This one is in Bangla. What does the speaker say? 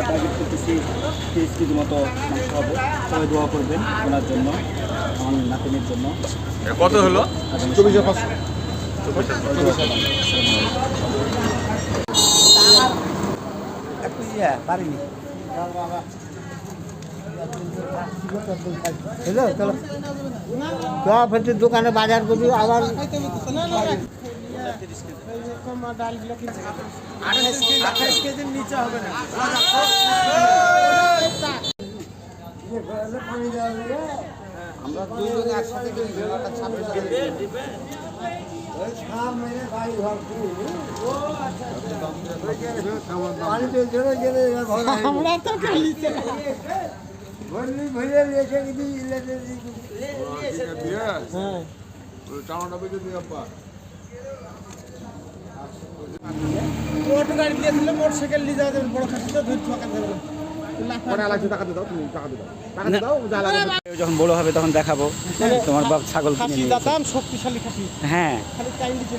টার্গেট করতেছি 30 কেজি মতো মাংস হবে। সবাই দোয়া করবেন ওনার জন্য, আমার নাতিনের জন্য। কত হলো? 24,500। পারিনি দোকানে বাজার করবি আবার 28 কেজির নিচে হবে না। আমরা দুজন একসাথে মোটরসাইকেল নিয়ে যাওয়া যাবে, বড় খাসি তো ধৈর্য যখন বড় হবে তখন দেখাবো। তোমার বাপ ছাগল কিনে নিয়ে শক্তিশালী খাসি, হ্যাঁ খালি টাইম দিতে